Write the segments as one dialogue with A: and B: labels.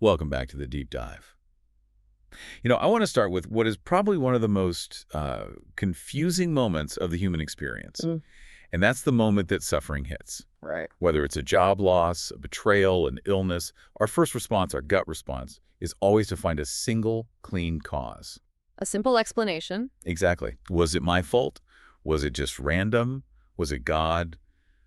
A: Welcome back to the deep dive. I want to start with what is probably one of the most confusing moments of the human experience. And that's the moment that suffering hits.
B: Right.
A: Whether it's a job loss, a betrayal, an illness, our first response, our gut response, is always to find a single, clean cause.
B: A simple explanation.
A: Exactly. Was it my fault? Was it just random? Was it God?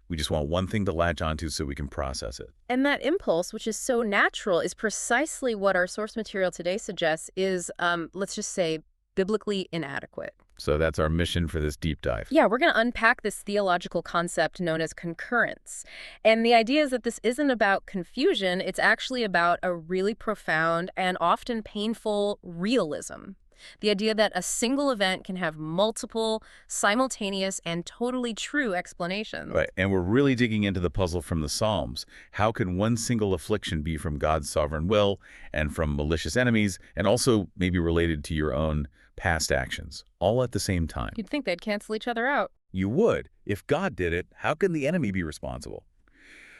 A: We just want one thing to latch onto so we can process it.
B: And that impulse, which is so natural, is precisely what our source material today suggests is, let's just say, biblically inadequate.
A: So that's our mission for this deep dive.
B: Yeah, we're going to unpack this theological concept known as concurrence. And the idea is that this isn't about confusion, it's actually about a really profound and often painful realism. The idea that a single event can have multiple, simultaneous, and totally true explanations.
A: Right, and we're really digging into the puzzle from the Psalms. How can one single affliction be from God's sovereign will and from malicious enemies, and also maybe related to your own past actions, all at the same time?
B: You'd think they'd cancel each other out.
A: You would. If God did it, how can the enemy be responsible?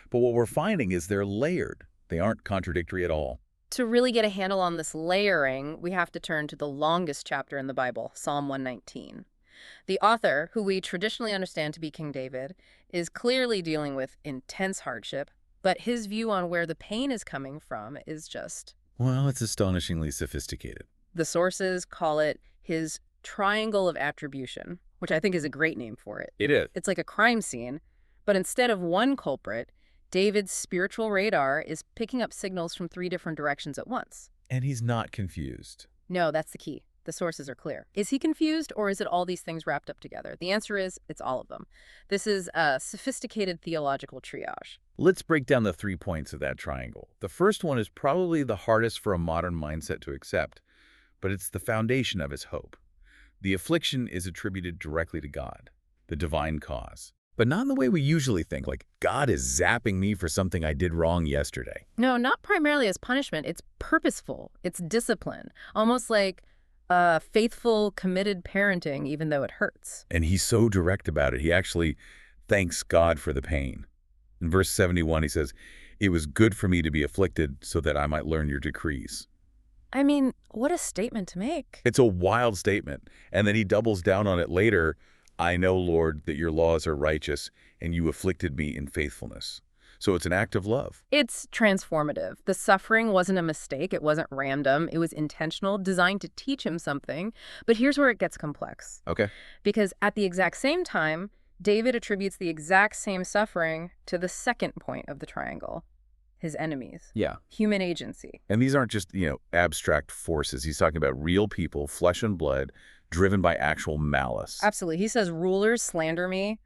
A: But what we're finding is they're layered. They aren't contradictory at all.
B: To really get a handle on this layering, we have to turn to the longest chapter in the Bible, Psalm 119. The author, who we traditionally understand to be King David, is clearly dealing with intense hardship, but his view on where the pain is coming from is just...
A: Well, it's astonishingly sophisticated.
B: The sources call it his triangle of attribution, which I think is a great name for it.
A: It is.
B: It's like a crime scene, but instead of one culprit, David's spiritual radar is picking up signals from 3 different directions at once.
A: And he's not confused.
B: No, that's the key. The sources are clear. Is he confused, or is it all these things wrapped up together? The answer is, it's all of them. This is a sophisticated theological triage.
A: Let's break down the 3 points of that triangle. The first one is probably the hardest for a modern mindset to accept, but it's the foundation of his hope. The affliction is attributed directly to God, the divine cause. But not in the way we usually think, like God is zapping me for something I did wrong yesterday.
B: No, not primarily as punishment. It's purposeful. It's discipline. Almost like faithful, committed parenting, even though it hurts.
A: And he's so direct about it. He actually thanks God for the pain. In verse 71, he says, "It was good for me to be afflicted so that I might learn your decrees."
B: I mean, what a statement to make.
A: It's a wild statement. And then he doubles down on it later. "I know, Lord, that your laws are righteous, and you afflicted me in faithfulness." So it's an act of love.
B: It's transformative. The suffering wasn't a mistake. It wasn't random. It was intentional, designed to teach him something. But here's where it gets complex.
A: Okay.
B: Because at the exact same time, David attributes the exact same suffering to the second point of the triangle, his enemies.
A: Yeah.
B: Human agency.
A: And these aren't just, abstract forces. He's talking about real people, flesh and blood, driven by actual malice.
B: Absolutely. He says, rulers slander me,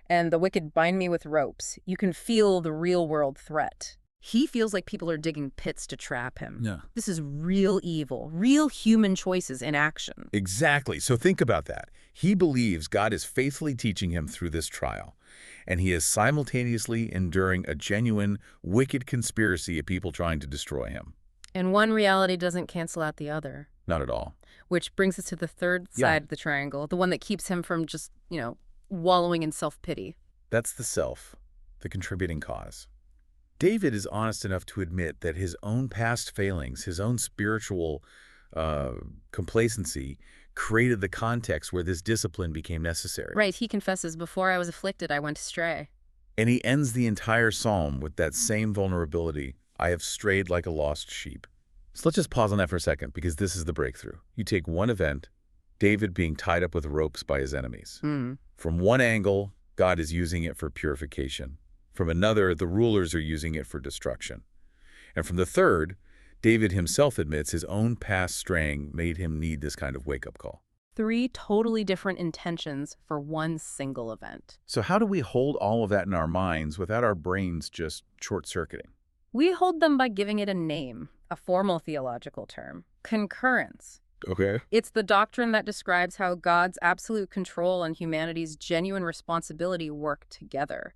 B: and the wicked bind me with ropes. You can feel the real-world threat. He feels like people are digging pits to trap him.
A: Yeah.
B: This is real evil, real human choices in action.
A: Exactly. So think about that. He believes God is faithfully teaching him through this trial, and he is simultaneously enduring a genuine, wicked conspiracy of people trying to destroy him.
B: And one reality doesn't cancel out the other.
A: Not at all.
B: Which brings us to the third side of the triangle, the one that keeps him from just, wallowing in self-pity.
A: That's the self, the contributing cause. David is honest enough to admit that his own past failings, his own spiritual complacency, created the context where this discipline became necessary.
B: Right, he confesses, before I was afflicted, I went astray.
A: And he ends the entire psalm with that same vulnerability. I have strayed like a lost sheep. So let's just pause on that for a second, because this is the breakthrough. You take one event, David being tied up with ropes by his enemies. From one angle, God is using it for purification. From another, the rulers are using it for destruction. And from the third, David himself admits his own past straying made him need this kind of wake-up call.
B: 3 totally different intentions for one single event.
A: So how do we hold all of that in our minds without our brains just short-circuiting?
B: We hold them by giving it a name, a formal theological term, concurrence.
A: Okay.
B: It's the doctrine that describes how God's absolute control and humanity's genuine responsibility work together.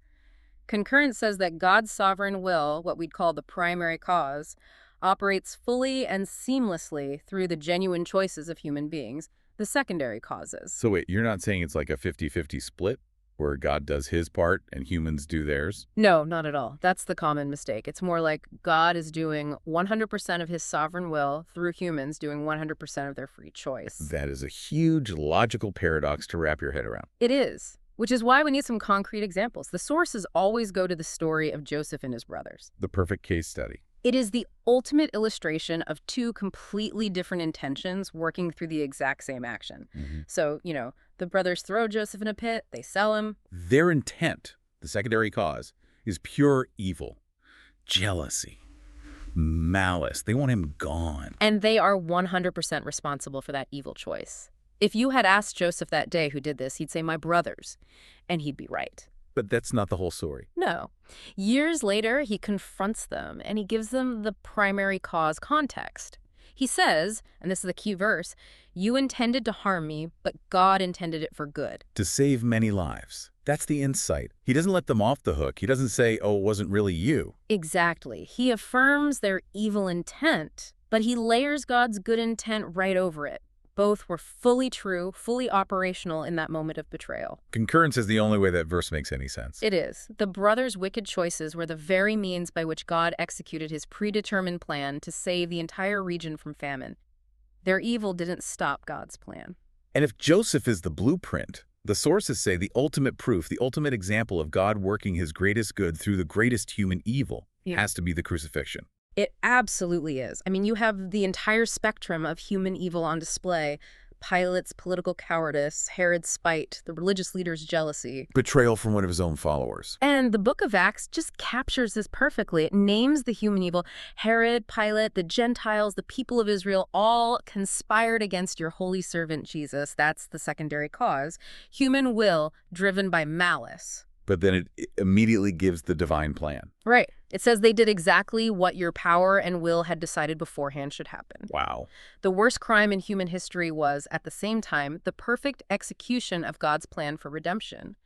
B: Concurrence says that God's sovereign will, what we'd call the primary cause, operates fully and seamlessly through the genuine choices of human beings, the secondary causes.
A: So wait, you're not saying it's like a 50-50 split? where God does his part and humans do theirs?
B: No, not at all. That's the common mistake. It's more like God is doing 100% of his sovereign will through humans doing 100% of their free choice.
A: That is a huge logical paradox to wrap your head around.
B: It is, which is why we need some concrete examples. The sources always go to the story of Joseph and his brothers.
A: The perfect case study.
B: It is the ultimate illustration of two completely different intentions working through the exact same action. So, the brothers throw Joseph in a pit, they sell him.
A: Their intent, the secondary cause, is pure evil. Jealousy. Malice. They want him gone.
B: And they are 100% responsible for that evil choice. If you had asked Joseph that day who did this, he'd say, "My brothers," and he'd be right.
A: But that's not the whole story.
B: No. Years later, he confronts them, and he gives them the primary cause context. He says, and this is the key verse, "You intended to harm me, but God intended it for good."
A: To save many lives. That's the insight. He doesn't let them off the hook. He doesn't say, oh, it wasn't really you.
B: Exactly. He affirms their evil intent, but he layers God's good intent right over it. Both were fully true, fully operational in that moment of betrayal.
A: Concurrence is the only way that verse makes any sense.
B: It is. The brothers' wicked choices were the very means by which God executed his predetermined plan to save the entire region from famine. Their evil didn't stop God's plan.
A: And if Joseph is the blueprint, the sources say the ultimate proof, the ultimate example of God working his greatest good through the greatest human evil has to be the crucifixion.
B: It absolutely is. I mean, you have the entire spectrum of human evil on display. Pilate's political cowardice, Herod's spite, the religious leader's jealousy.
A: Betrayal from one of his own followers.
B: And the book of Acts just captures this perfectly. It names the human evil. Herod, Pilate, the Gentiles, the people of Israel all conspired against your holy servant Jesus. That's the secondary cause. Human will driven by malice.
A: But then it immediately gives the divine plan.
B: Right. It says they did exactly what your power and will had decided beforehand should happen.
A: Wow.
B: The worst crime in human history was, at the same time, the perfect execution of God's plan for redemption.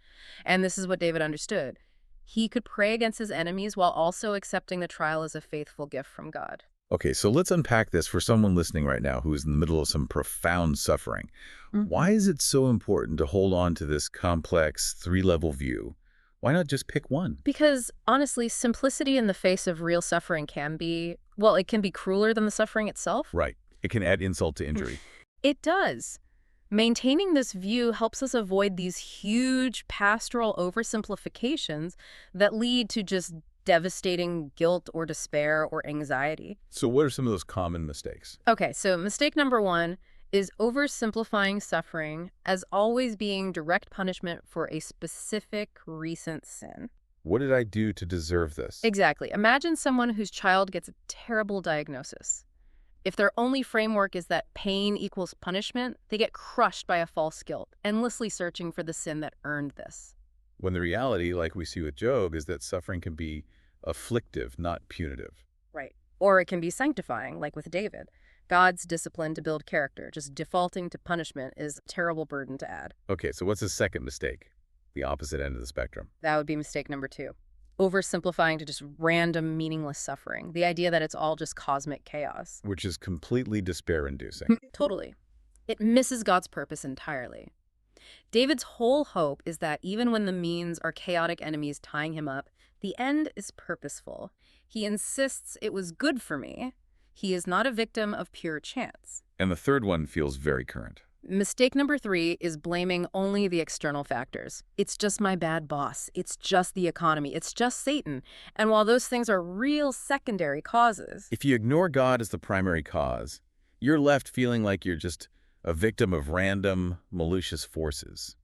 B: And this is what David understood. He could pray against his enemies while also accepting the trial as a faithful gift from God.
A: Okay, so let's unpack this for someone listening right now who is in the middle of some profound suffering. Why is it so important to hold on to this complex three-level view? Why not just pick one?
B: Because, honestly, simplicity in the face of real suffering can be, well, it can be crueler than the suffering itself.
A: Right. It can add insult to injury.
B: It does. Maintaining this view helps us avoid these huge pastoral oversimplifications that lead to just devastating guilt or despair or anxiety.
A: So what are some of those common mistakes?
B: Okay, so mistake number one is oversimplifying suffering as always being direct punishment for a specific recent sin.
A: What did I do to deserve this?
B: Exactly. Imagine someone whose child gets a terrible diagnosis. If their only framework is that pain equals punishment, they get crushed by a false guilt, endlessly searching for the sin that earned this.
A: When the reality, like we see with Job, is that suffering can be afflictive, not punitive.
B: Right. Or it can be sanctifying, like with David. God's discipline to build character, just defaulting to punishment, is a terrible burden to add.
A: Okay, so what's the second mistake? The opposite end of the spectrum.
B: That would be mistake number two. Oversimplifying to just random, meaningless suffering. The idea that it's all just cosmic chaos.
A: Which is completely despair-inducing.
B: Totally. It misses God's purpose entirely. David's whole hope is that even when the means are chaotic enemies tying him up, the end is purposeful. He insists it was good for me. He is not a victim of pure chance.
A: And the third one feels very current.
B: Mistake number three is blaming only the external factors. It's just my bad boss. It's just the economy. It's just Satan. And while those things are real secondary causes...
A: If you ignore God as the primary cause, you're left feeling like you're just a victim of random, malicious forces,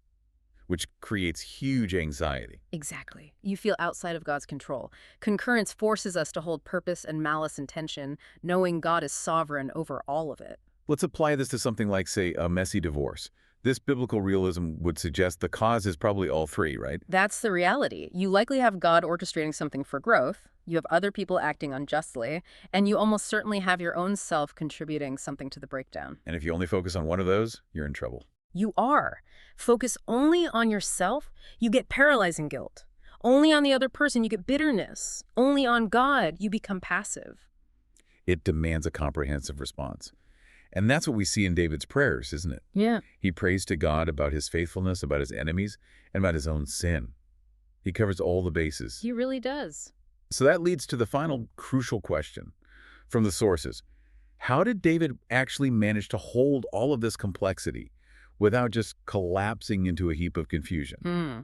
A: which creates huge anxiety.
B: Exactly. You feel outside of God's control. Concurrence forces us to hold purpose and malice in tension, knowing God is sovereign over all of it.
A: Let's apply this to something like, say, a messy divorce. This biblical realism would suggest the cause is probably all three, right?
B: That's the reality. You likely have God orchestrating something for growth, you have other people acting unjustly, and you almost certainly have your own self contributing something to the breakdown.
A: And if you only focus on one of those, you're in trouble.
B: You are. Focus only on yourself, you get paralyzing guilt. Only on the other person, you get bitterness. Only on God, you become passive.
A: It demands a comprehensive response. And that's what we see in David's prayers, isn't it?
B: Yeah.
A: He prays to God about his faithfulness, about his enemies, and about his own sin. He covers all the bases.
B: He really does.
A: So that leads to the final crucial question from the sources. How did David actually manage to hold all of this complexity without just collapsing into a heap of confusion?
B: Hmm.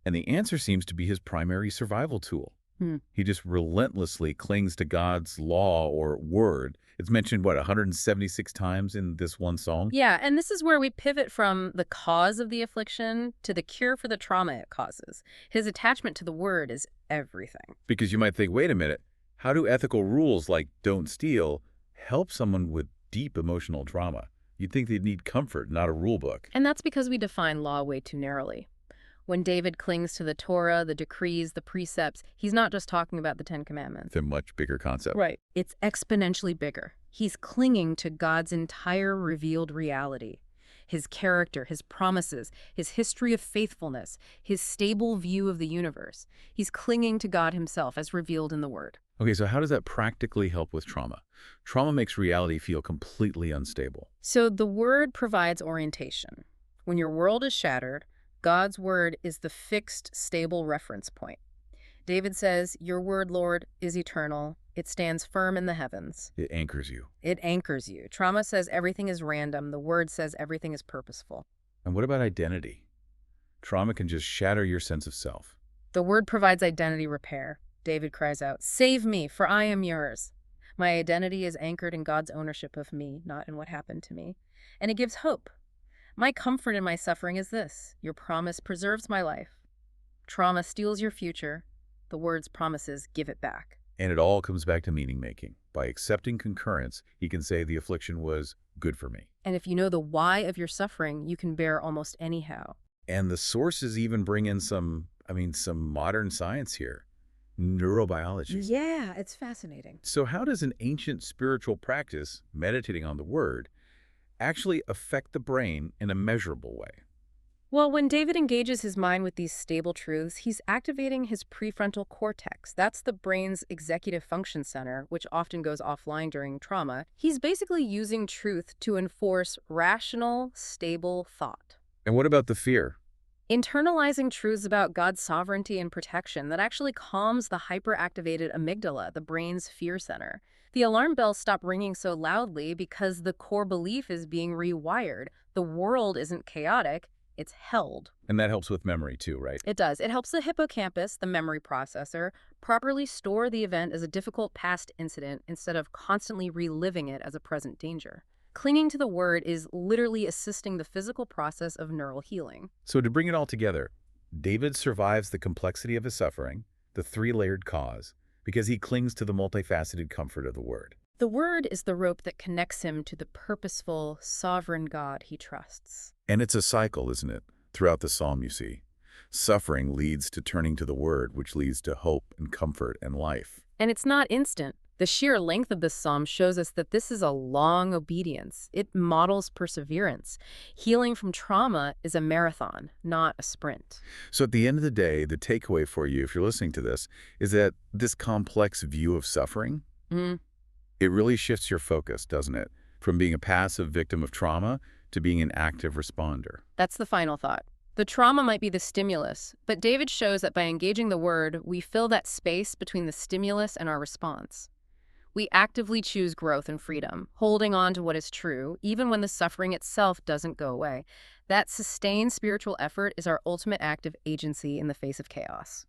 A: And the answer seems to be his primary survival tool.
B: Hmm.
A: He just relentlessly clings to God's law or word. It's mentioned, what, 176 times in this one psalm?
B: Yeah, and this is where we pivot from the cause of the affliction to the cure for the trauma it causes. His attachment to the word is everything.
A: Because you might think, wait a minute, how do ethical rules like don't steal help someone with deep emotional trauma? You'd think they'd need comfort, not a rule book.
B: And that's because we define law way too narrowly. When David clings to the Torah, the decrees, the precepts, he's not just talking about the Ten Commandments.
A: It's a much bigger concept.
B: Right. It's exponentially bigger. He's clinging to God's entire revealed reality. His character, his promises, his history of faithfulness, his stable view of the universe. He's clinging to God himself as revealed in the Word.
A: Okay, so how does that practically help with trauma? Trauma makes reality feel completely unstable.
B: So the Word provides orientation. When your world is shattered, God's word is the fixed, stable reference point. David says, "Your word, Lord, is eternal. It stands firm in the heavens."
A: It anchors you.
B: It anchors you. Trauma says everything is random. The word says everything is purposeful.
A: And what about identity? Trauma can just shatter your sense of self.
B: The word provides identity repair. David cries out, "Save me, for I am yours." My identity is anchored in God's ownership of me, not in what happened to me. And it gives hope. My comfort in my suffering is this: your promise preserves my life. Trauma steals your future. The word's promises give it back.
A: And it all comes back to meaning-making. By accepting concurrence, he can say the affliction was good for me.
B: And if you know the why of your suffering, you can bear almost anyhow.
A: And the sources even bring in some modern science here. Neurobiology.
B: Yeah, it's fascinating.
A: So how does an ancient spiritual practice, meditating on the word, actually affect the brain in a measurable way?
B: Well, when David engages his mind with these stable truths, he's activating his prefrontal cortex. That's the brain's executive function center, which often goes offline during trauma. He's basically using truth to enforce rational, stable thought.
A: And what about the fear?
B: Internalizing truths about God's sovereignty and protection that actually calms the hyperactivated amygdala, the brain's fear center. The alarm bells stop ringing so loudly because the core belief is being rewired. The world isn't chaotic, it's held.
A: And that helps with memory too, right?
B: It does. It helps the hippocampus, the memory processor, properly store the event as a difficult past incident instead of constantly reliving it as a present danger. Clinging to the word is literally assisting the physical process of neural healing.
A: So to bring it all together, David survives the complexity of his suffering, the three-layered cause, because he clings to the multifaceted comfort of the word.
B: The word is the rope that connects him to the purposeful, sovereign God he trusts.
A: And it's a cycle, isn't it? Throughout the psalm, you see. Suffering leads to turning to the word, which leads to hope and comfort and life.
B: And it's not instant. The sheer length of this psalm shows us that this is a long obedience. It models perseverance. Healing from trauma is a marathon, not a sprint.
A: So at the end of the day, the takeaway for you, if you're listening to this, is that this complex view of suffering, it really shifts your focus, doesn't it? From being a passive victim of trauma to being an active responder.
B: That's the final thought. The trauma might be the stimulus, but David shows that by engaging the word, we fill that space between the stimulus and our response. We actively choose growth and freedom, holding on to what is true, even when the suffering itself doesn't go away. That sustained spiritual effort is our ultimate act of agency in the face of chaos.